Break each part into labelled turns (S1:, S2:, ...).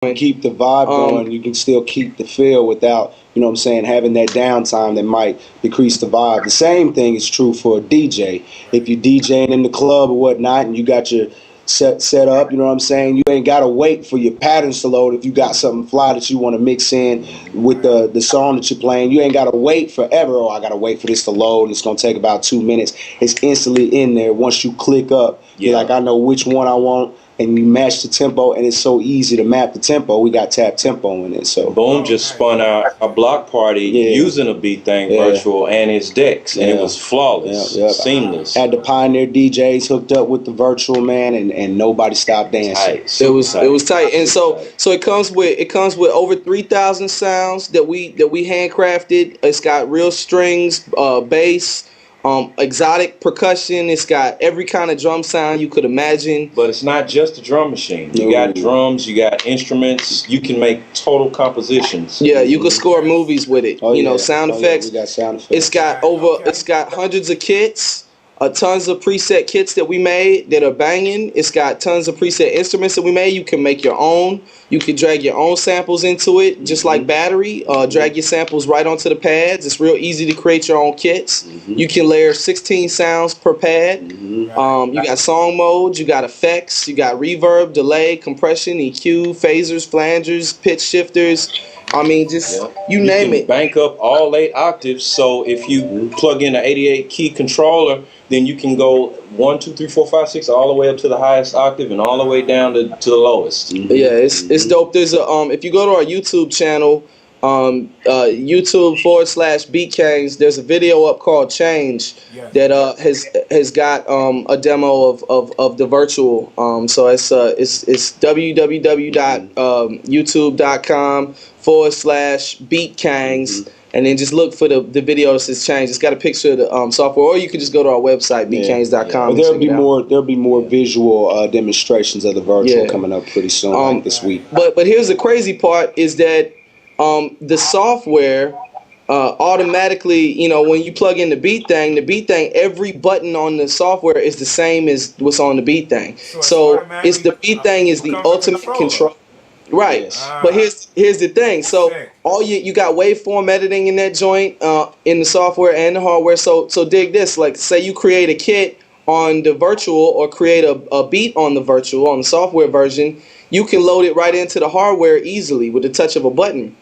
S1: keep the vibe going. You can still keep the feel without, you know what I'm saying, having that downtime that might decrease the vibe. The same thing is true for a DJ. If you're DJing in the club or whatnot and you got your set up, you know what I'm saying, you ain't got to wait for your patterns to load. If you got something fly that you want to mix in with the song that you're playing, you ain't got to wait forever. Oh, I got to wait for this to load. It's going to take about 2 minutes. It's instantly in there. Once you click up, you're like, I know which one I want. And you match the tempo, and it's so easy to map the tempo. We got tap tempo in it. So
S2: Boom just spun out a block party using a Beat Thang Virtual and his decks, and it was flawless, seamless.
S1: Had the Pioneer DJs hooked up with the Virtual, man, and nobody stopped dancing.
S3: It was tight, and so it comes with over 3,000 sounds that we handcrafted. It's got real strings, bass. Exotic percussion. It's got every kind of drum sound you could imagine.
S2: But it's not just a drum machine. You got drums, you got instruments. You can make total compositions.
S3: Yeah, you can score movies with it. You know, sound effects.
S1: We got sound effects.
S3: It's got hundreds of kits. Tons of preset kits that we made that are banging. It's got tons of preset instruments that we made. You can make your own. You can drag your own samples into it, just like Battery. Drag your samples right onto the pads. It's real easy to create your own kits. You can layer 16 sounds per pad. You got song modes. You got effects. You got reverb, delay, compression, EQ, phasers, flangers, pitch shifters. I mean, just you name it.
S2: Bank up all 8 octaves. So if you plug in an 88 key controller, then you can go 1, 2, 3, 4, 5, 6, all the way up to the highest octave and all the way down to the lowest.
S3: Yeah, it's dope. There's a if you go to our YouTube channel, YouTube.com/Beat KANGZ, there's a video up called Change that has got a demo of the Virtual. So it's www.youtube.com/Beat KANGZ. And then just look for the video that says Change. It's got a picture of the software, or you can just go to our website, beatkangs.com.
S1: There'll be more visual demonstrations of the Virtual coming up pretty soon, like this week.
S3: But here's the crazy part is that the software automatically, you know, when you plug in the Beat Thang, every button on the software is the same as what's on the Beat Thang. So it's the Beat Thang is the ultimate control. Right, but here's the thing. So all you got waveform editing in that joint, in the software and the hardware. So dig this. Like, say you create a kit on the Virtual or create a beat on the Virtual on the software version, you can load it right into the hardware easily with the touch of a button.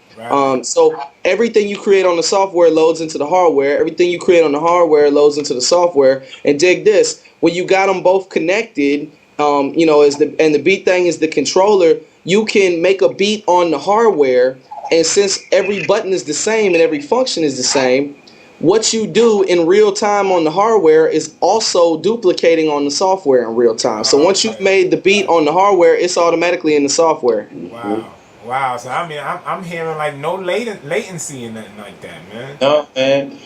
S3: So everything you create on the software loads into the hardware. Everything you create on the hardware loads into the software. And dig this. When you got them both connected, you know, the Beat Thang is the controller. You can make a beat on the hardware, and since every button is the same and every function is the same, what you do in real time on the hardware is also duplicating on the software in real time. So once you've made the beat on the hardware, it's automatically in the software.
S4: Wow. So I mean, I'm hearing like no latency and nothing like that, man.
S2: No, man.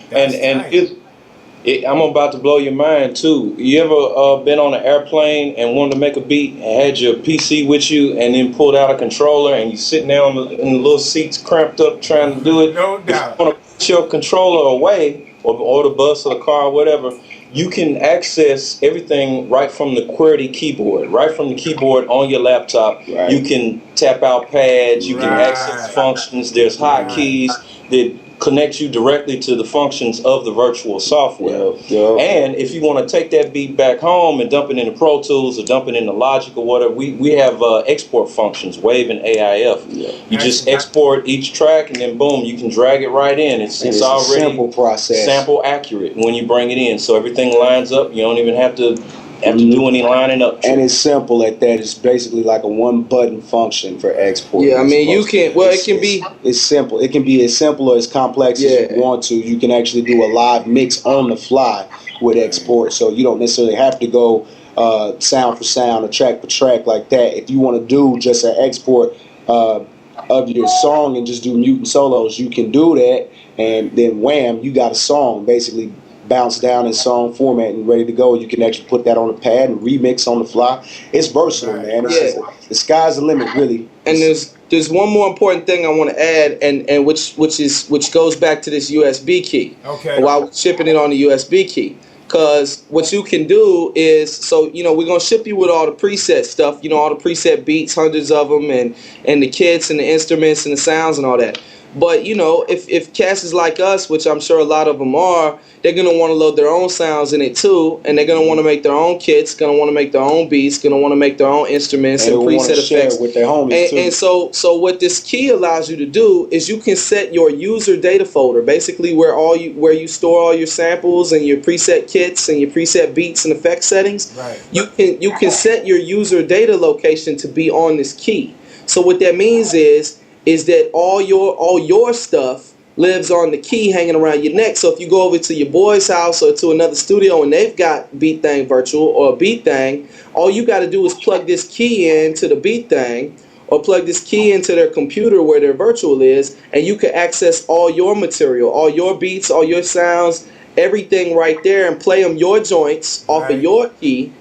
S2: I'm about to blow your mind too. You ever been on an airplane and wanted to make a beat and had your PC with you and then pulled out a controller and you sitting there in the little seats cramped up trying to do it?
S4: No doubt.
S2: If you want to put your controller away or the bus or the car or whatever, you can access everything right from the QWERTY keyboard, right from the keyboard on your laptop. You can tap out pads, you can access functions. There's hotkeys that connect you directly to the functions of the Virtual software. And if you want to take that beat back home and dump it into Pro Tools or dump it into Logic or whatever, we have export functions, WAV and AIF. You just export each track and then boom, you can drag it right in. It's already
S1: a simple process,
S2: sample accurate when you bring it in, so everything lines up. You don't even have to do any lining up.
S1: And it's simple at that. It's basically like a one-button function for export.
S3: Yeah, I mean, you can. Well, it can be.
S1: It's simple. It can be as simple or as complex as you want to. You can actually do a live mix on the fly with export, so you don't necessarily have to go sound for sound or track for track like that. If you want to do just an export of your song and just do mutant solos, you can do that, and then wham, you got a song basically bounce down in song format and ready to go. You can actually put that on the pad and remix on the fly. It's versatile, man. The sky's the limit, really.
S3: And there's one more important thing I want to add, and which goes back to this USB key.
S4: Okay.
S3: While we're shipping it on the USB key, Because what you can do is, so you know, we're gonna ship you with all the preset stuff, you know, all the preset beats, hundreds of them, and the kits and the instruments and the sounds and all that. But you know, if cats is like us, which I'm sure a lot of them are, they're gonna want to load their own sounds in it too, and they're gonna want to make their own kits, gonna want to make their own beats, gonna want to make their own instruments and preset effects
S1: with their homies too.
S3: And so what this key allows you to do is you can set your user data folder, basically where you store all your samples and your preset kits and your preset beats and effect settings.
S4: Right.
S3: You can set your user data location to be on this key. So what that means is that all your stuff lives on the key hanging around your neck. So if you go over to your boy's house or to another studio and they've got Beat Thang Virtual or Beat Thang, all you got to do is plug this key into the Beat Thang or plug this key into their computer where their virtual is, and you can access all your material, all your beats, all your sounds, everything right there, and play them your joints off of your key.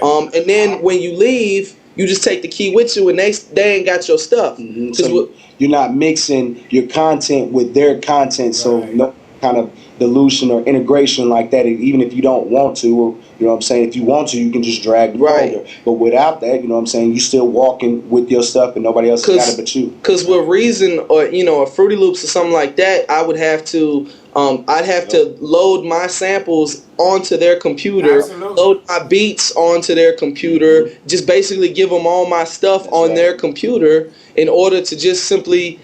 S3: And then when you leave, you just take the key with you, and they ain't got your stuff.
S1: So you're not mixing your content with their content, so no kind of dilution or integration like that. Even if you don't want to, or you know what I'm saying, if you want to, you can just drag the folder. But without that, you know what I'm saying, you still walking with your stuff, and nobody else got it but you. Because
S3: with Reason or or Fruity Loops or something like that, I would have to. I'd have to load my samples onto their computer, load my beats onto their computer, just basically give them all my stuff on their computer in order to just simply,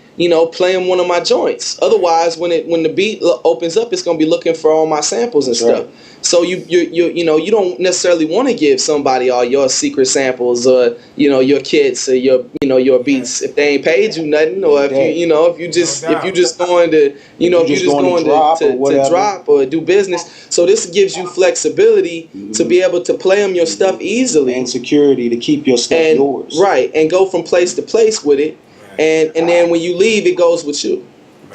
S3: play them one of my joints. Otherwise, when the beat opens up, it's gonna be looking for all my samples and stuff. So you don't necessarily want to give somebody all your secret samples or your kits or your beats if they ain't paid you nothing, or if you just going to drop or do business. So this gives you flexibility to be able to play them your stuff easily
S1: and security to keep your stuff yours.
S3: Right, and go from place to place with it, and then when you leave, it goes with you.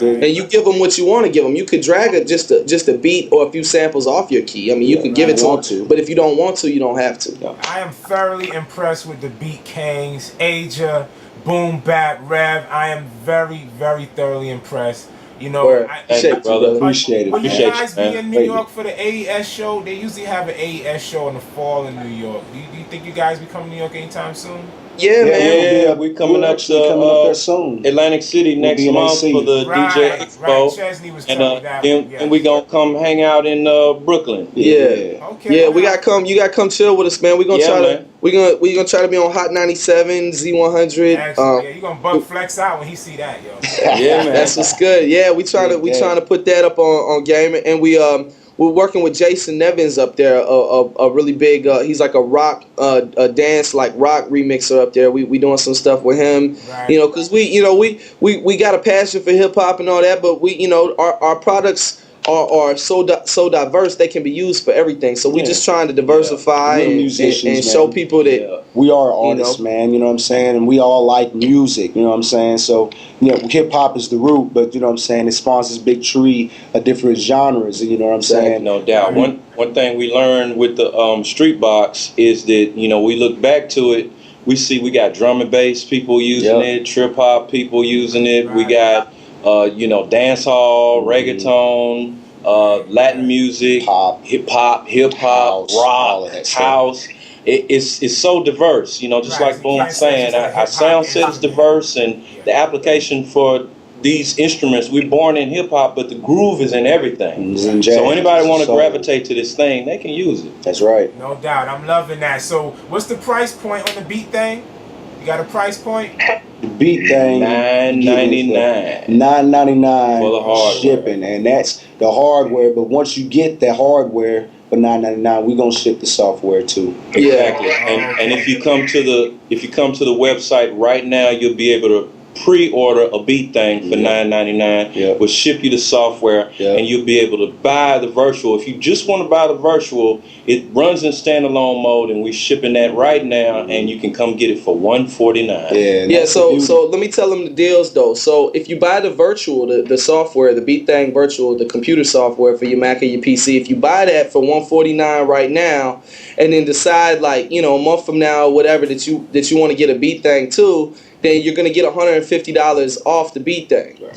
S3: And you give them what you want to give them. You could drag just a beat or a few samples off your key. I mean, you could give it to them, but if you don't want to, you don't have to.
S4: I am thoroughly impressed with the Beat Kangs, Aja, Boom Bap, Rev. I am very, very thoroughly impressed.
S2: Brother. Appreciate it.
S4: Will you guys be in New York for the AES show? They usually have an AES show in the fall in New York. Do you think you guys be coming to New York anytime soon?
S3: Yeah, man.
S2: Yeah, we're coming up there soon. Atlantic City next month for the DJ Expo.
S4: Chesney was telling me that.
S2: And we gonna come hang out in Brooklyn.
S3: Yeah. Okay. Yeah, we got come. You got to come chill with us, man. We gonna try to. We gonna try to be on Hot 97, Z100.
S4: Yeah, you gonna bug Flex out when he see that, yo.
S2: Yeah, man.
S3: That's what's good. Yeah, we trying to put that up on game, and we're working with Jason Nevins up there, a really big. He's like a rock, a dance like rock remixer up there. We doing some stuff with him, because we got a passion for hip hop and all that, but our products are so diverse they can be used for everything. So we just trying to diversify and show people that
S1: we are artists, man. You know what I'm saying, and we all like music. You know what I'm saying. So hip hop is the root, but you know what I'm saying, it spawns this big tree of different genres. You know what I'm saying.
S2: No doubt. One thing we learned with the Street Box is that we look back to it. We see we got drum and bass people using it, trip hop people using it. We got dance hall, reggaeton, Latin music, hip hop, rock, house. It's so diverse, just like Boom's saying. Our sound set is diverse, and the application for these instruments, we're born in hip hop, but the groove is in everything. So anybody want to gravitate to this thing, they can use it.
S1: That's right.
S4: No doubt. I'm loving that. So what's the price point on the Beat Thang? You got a price point?
S1: The Beat Thang,
S2: $9.99.
S1: $9.99
S2: for the hardware.
S1: Shipping, and that's the hardware. But once you get the hardware for $9.99, we're gonna ship the software too.
S2: Exactly. And if you come to the website right now, you'll be able to pre-order a Beat Thang for $9.99. We'll ship you the software, and you'll be able to buy the virtual. If you just want to buy the virtual, it runs in standalone mode, and we're shipping that right now, and you can come get it for $149.
S3: So let me tell them the deals though. So if you buy the virtual, the software, the Beat Thang Virtual, the computer software for your Mac or your PC, if you buy that for $149 right now, and then decide a month from now or whatever that you want to get a Beat Thang too, then you're going to get $150 off the Beat Thang.
S4: Right.